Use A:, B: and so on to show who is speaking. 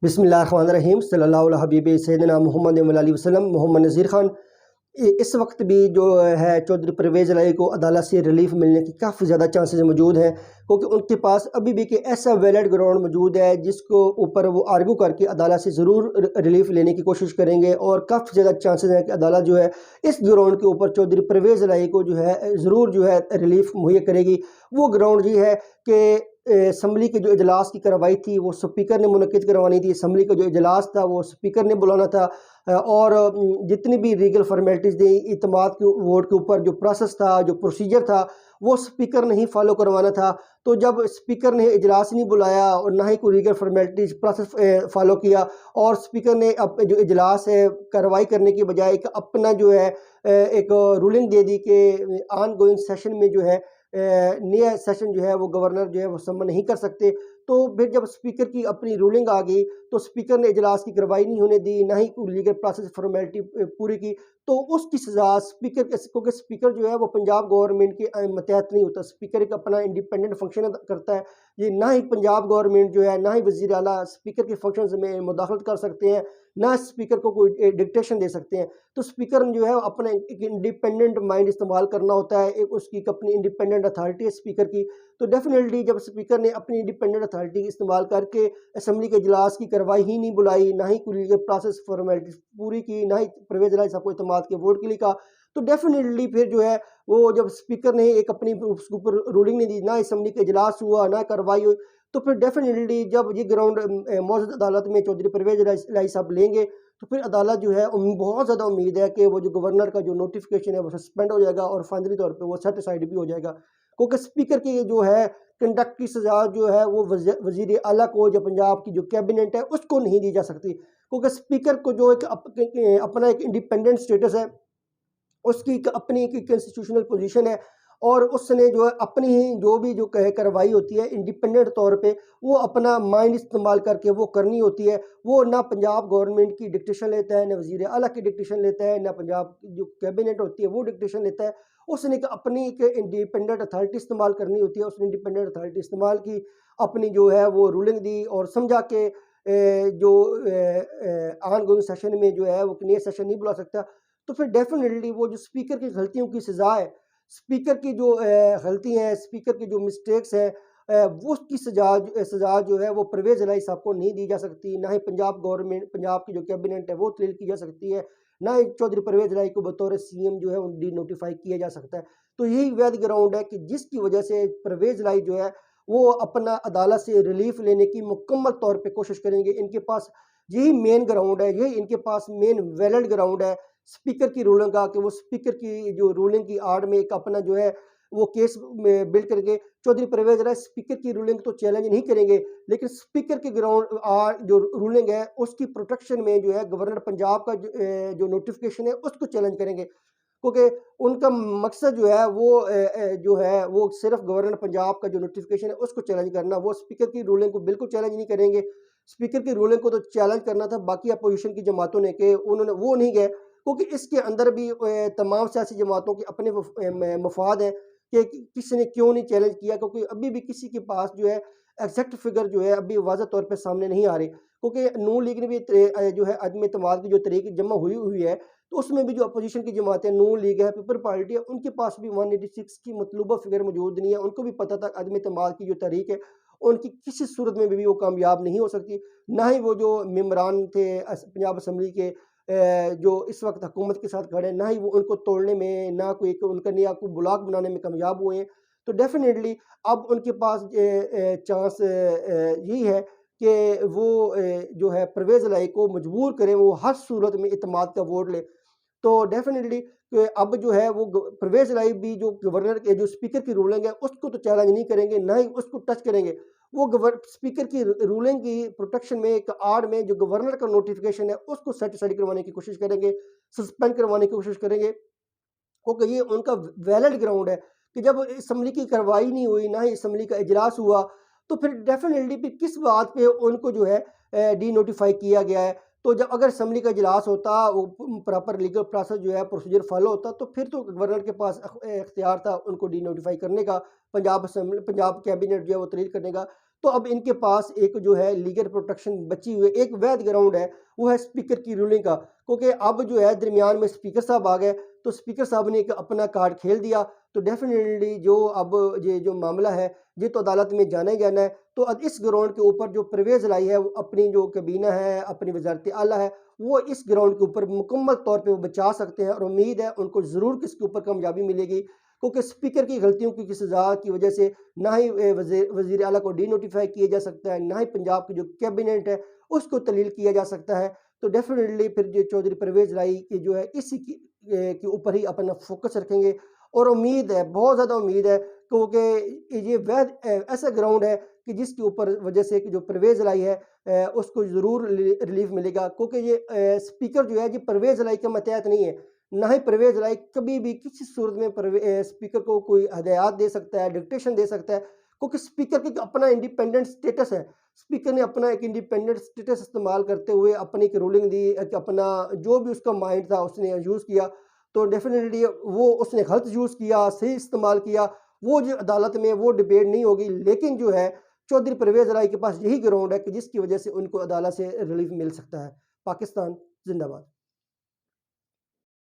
A: बिस्मिल्लाहिर्रहमानिर्रहीम सल्लल्लाहु अलैहि हबीब सैयदना मोहम्मद वसल्लम। मोहम्मद नज़ीर खान इस वक्त भी जो है चौधरी परवेज़ इलाही को अदालत से रिलीफ मिलने की काफ़ी ज़्यादा चांसेस मौजूद हैं, क्योंकि उनके पास अभी भी कि ऐसा वैलिड ग्राउंड मौजूद है जिसको ऊपर वो आर्गू करके अदालत से ज़रूर रिलीफ लेने की कोशिश करेंगे। और काफ़ी ज़्यादा चांसेस हैं कि अदालत जो है इस ग्राउंड के ऊपर चौधरी परवेज़ इलाही को जो है ज़रूर जो है रिलीफ मुहैया करेगी। वो ग्राउंड ये है कि असम्बली के जो इजलास की कार्रवाई थी वो स्पीकर ने मुनक्किद करवानी थी। असम्बली का जो इजलास था वो स्पीकर ने बुलाना था। और जितनी भी लीगल फॉर्मेलिटीज़ थी इत्तेमाद के वोट के ऊपर जो प्रोसेस था, जो प्रोसीजर था, वो स्पीकर ने ही फॉलो करवाना था। तो जब स्पीकर ने इजलास नहीं बुलाया और ना ही कोई लीगल फॉर्मेलिटीज़ प्रोसेस फॉलो किया, और स्पीकर ने अब जो इजलास है कार्रवाई करने की बजाय एक अपना जो है एक रूलिंग दे दी कि ऑन गोइंग सेशन में जो है नया सेशन जो है वो गवर्नर जो है वो समन नहीं कर सकते। तो फिर जब स्पीकर की अपनी रूलिंग आ गई तो स्पीकर ने इजलास की कार्रवाई नहीं होने दी, ना ही कोई लीगल प्रोसेस फॉर्मेलिटी पूरी की। तो उसकी सज़ा स्पीकर क्योंकि स्पीकर जो है वो पंजाब गवर्नमेंट के मतहत नहीं होता। स्पीकर एक अपना इंडिपेंडेंट फंक्शन करता है। ये ना ही पंजाब गवर्नमेंट जो है, ना ही वज़ीर आला स्पीकर के फंक्शन में मुदाखलत कर सकते हैं, ना स्पीकर को कोई डिक्टेशन दे सकते हैं। तो स्पीकर जो है अपना एक इंडिपेंडेंट माइंड इस्तेमाल करना होता है, एक उसकी अपनी इंडिपेंडेंट अथॉरिटी है स्पीकर की। तो डेफिनेटली जब स्पीकर ने अपनी इंडिपेंडेंट अथॉरिटी इस्तेमाल करके असम्बली के इजलास की कार्रवाई ही नहीं बुलाई, ना ही कोई लीगल प्रोसेस फॉर्मेलिटी पूरी की, ना ही परवेज़ इलाही साहब को इत्तेमाद के वोट के लिए कहा, तो डेफिनेटली फिर जो है वो जब स्पीकर ने एक अपनी उसके ऊपर रूलिंग नहीं दी, ना असम्बली का इजलास हुआ, ना कार्रवाई हुई, तो फिर डेफिनेटली जब ये ग्राउंड मौजूद अदालत में चौधरी परवेज़ इलाही साहब लेंगे तो फिर अदालत जो है बहुत ज़्यादा उम्मीद है कि वो जो गवर्नर का जो नोटिफिकेशन है वो सस्पेंड हो जाएगा और फाइनली तौर पे वो सेटिसाइड भी हो जाएगा। क्योंकि स्पीकर की जो है कंडक्ट की सज़ा जो है वो वज़ीर आला को, जो पंजाब की जो कैबिनेट है उसको नहीं दी जा सकती, क्योंकि स्पीकर को जो एक अपना एक इंडिपेंडेंट स्टेटस है, उसकी एक अपनी एक कॉन्स्टिट्यूशनल पोजीशन है, और उसने जो है अपनी ही जो भी जो कहे कार्रवाई होती है इंडिपेंडेंट तौर पे वो अपना माइंड इस्तेमाल करके वो करनी होती है। वो ना पंजाब गवर्नमेंट की डिक्टेशन लेता है, ना वज़ीर आला की डिक्टेशन लेता है, ना पंजाब की जो कैबिनेट होती है वो डिक्टेशन लेता है। उसने एक अपनी एक इंडिपेंडेंट अथॉरिटी इस्तेमाल करनी होती है। उसने इंडिपेंडेंट अथॉरिटी इस्तेमाल की, अपनी जो है वो रूलिंग दी और समझा के जो ऑन गोइंग सेशन में जो है वो नया सेशन नहीं बुला सकता। तो फिर डेफिनेटली वो जो स्पीकर की गलतियों की सज़ा है, स्पीकर की जो गलती हैं, स्पीकर की जो मिस्टेक्स हैं, वो उसकी सज़ा जो है वो परवेज़ इलाही साहब को नहीं दी जा सकती। ना ही पंजाब गवर्नमेंट, पंजाब की जो कैबिनेट है वो तब्दील की जा सकती है, ना ही चौधरी परवेज़ इलाही को बतौर सीएम जो है वो डी नोटिफाई किया जा सकता है। तो यही वैध ग्राउंड है कि जिसकी वजह से परवेज़ इलाही जो है वो अपना अदालत से रिलीफ लेने की मुकम्मल तौर पे कोशिश करेंगे। इनके पास यही मेन ग्राउंड है, यही इनके पास मेन वैलिड ग्राउंड है स्पीकर की रूलिंग का, कि वो स्पीकर की जो रूलिंग की आड़ में एक अपना जो है वो केस में बिल्ड करके चौधरी परवेज़ इलाही स्पीकर की रूलिंग तो चैलेंज नहीं करेंगे, लेकिन स्पीकर की ग्राउंड जो रूलिंग है उसकी प्रोटेक्शन में जो है गवर्नर पंजाब का जो नोटिफिकेशन है उसको चैलेंज करेंगे। क्योंकि उनका मकसद जो है वो जो है वो सिर्फ गवर्नर पंजाब का जो नोटिफिकेशन है उसको चैलेंज करना, वो स्पीकर की रूलिंग को बिल्कुल चैलेंज नहीं करेंगे। स्पीकर की रूलिंग को तो चैलेंज करना था बाकी अपोजिशन की जमातों ने, कि उन्होंने वो नहीं गए, क्योंकि इसके अंदर भी तमाम सियासी जमातों के अपने मफाद हैं कि किसी ने क्यों नहीं चैलेंज किया, क्योंकि अभी भी किसी के पास जो है एग्जैक्ट फिगर जो है अभी वाज़ह तौर पे सामने नहीं आ रही। क्योंकि नून लीग ने भी जो है अदम एतमाद की जो तरीक जमा हुई हुई है, तो उसमें भी जो अपोजिशन की जमातें नून लीग है, पीपल पार्टी है, उनके पास भी 186 की मतलूबा फिगर मौजूद नहीं है। उनको भी पता था अदम एतमाद की जो तहरीक है उनकी किसी सूरत में भी वो कामयाब नहीं हो सकती। ना ही वो जो मेम्बरान थे पंजाब असम्बली के जो इस वक्त हुकूमत के साथ खड़े हैं, ना ही वो उनको तोड़ने में, ना कोई उनका नया कोई ब्लॉक बनाने में कामयाब हुए हैं। तो डेफिनेटली अब उनके पास चांस यही है कि वो जो है परवेज़ इलाही को मजबूर करें वो हर सूरत में इत्तेमाद का वोट ले। तो डेफिनेटली अब जो है वो परवेज़ इलाही भी जो गवर्नर के जो स्पीकर की रूलिंग है उसको तो चैलेंज नहीं करेंगे, ना ही उसको टच करेंगे। वो स्पीकर की रूलिंग की प्रोटेक्शन में एक आड़ में जो गवर्नर का नोटिफिकेशन है उसको सेटिसाइड करवाने की कोशिश करेंगे, सस्पेंड करवाने की कोशिश करेंगे, क्योंकि ये उनका वैलिड ग्राउंड है कि जब असम्बली की कार्रवाई नहीं हुई, ना ही असम्बली का इजलास हुआ, तो फिर डेफिनेटली फिर किस बात पे उनको जो है डी नोटिफाई किया गया है। तो जब अगर असम्बली का इजलास होता, वो प्रॉपर लीगल प्रोसेस जो है प्रोसीजर फॉलो होता, तो फिर तो गवर्नर के पास इख्तियार था उनको डी नोटिफाई करने का, पंजाब कैबिनेट जो है वो तरीक करने का। तो अब इनके पास एक जो है लीगल प्रोटेक्शन बची हुई एक वैध ग्राउंड है, वो है स्पीकर की रूलिंग का। क्योंकि अब जो है दरमियान में स्पीकर साहब आ गए, तो स्पीकर साहब ने एक अपना कार्ड खेल दिया, तो डेफिनेटली जो अब ये जो मामला है ये तो अदालत में जाना ही जाना है। तो अब इस ग्राउंड के ऊपर जो परवेज़ लाई है, वो अपनी जो कबीना है, अपनी वजारत आला है, वो इस ग्राउंड के ऊपर मुकम्मल तौर पे वो बचा सकते हैं, और उम्मीद है उनको ज़रूर इसके ऊपर कामयाबी मिलेगी। क्योंकि स्पीकर की गलतियों की सज़ा की वजह से ना ही वज़ीर आला को डी-नोटिफ़ाई किया जा सकता है, ना ही पंजाब की जो कैबिनेट है उसको तलील किया जा सकता है। तो डेफ़िनेटली फिर जो चौधरी परवेज़ लाई की जो है इसी के ऊपर ही अपना फ़ोकस रखेंगे, और उम्मीद है, बहुत ज़्यादा उम्मीद है, क्योंकि ये वैध ऐसा ग्राउंड है कि जिसके ऊपर वजह से कि जो परवेज़ लाई है उसको ज़रूर रिलीफ मिलेगा। क्योंकि ये स्पीकर जो है ये परवेज़ लाई के मतहत नहीं है, ना ही परवेज़ लाई कभी भी किसी सूरत में स्पीकर को कोई हदायत दे सकता है, डिक्टेशन दे सकता है, क्योंकि स्पीकर का अपना इंडिपेंडेंट स्टेटस है। स्पीकर ने अपना एक इंडिपेंडेंट स्टेटस इस्तेमाल करते हुए अपनी एक रूलिंग दी, एक अपना जो भी उसका माइंड था उसने यूज़ किया। तो डेफिनेटली वो उसने गलत यूज़ किया, सही इस्तेमाल किया, वो जो अदालत में वो डिबेट नहीं होगी। लेकिन जो है चौधरी परवेज़ राय के पास यही ग्राउंड है कि जिसकी वजह से उनको अदालत से रिलीफ मिल सकता है। पाकिस्तान जिंदाबाद।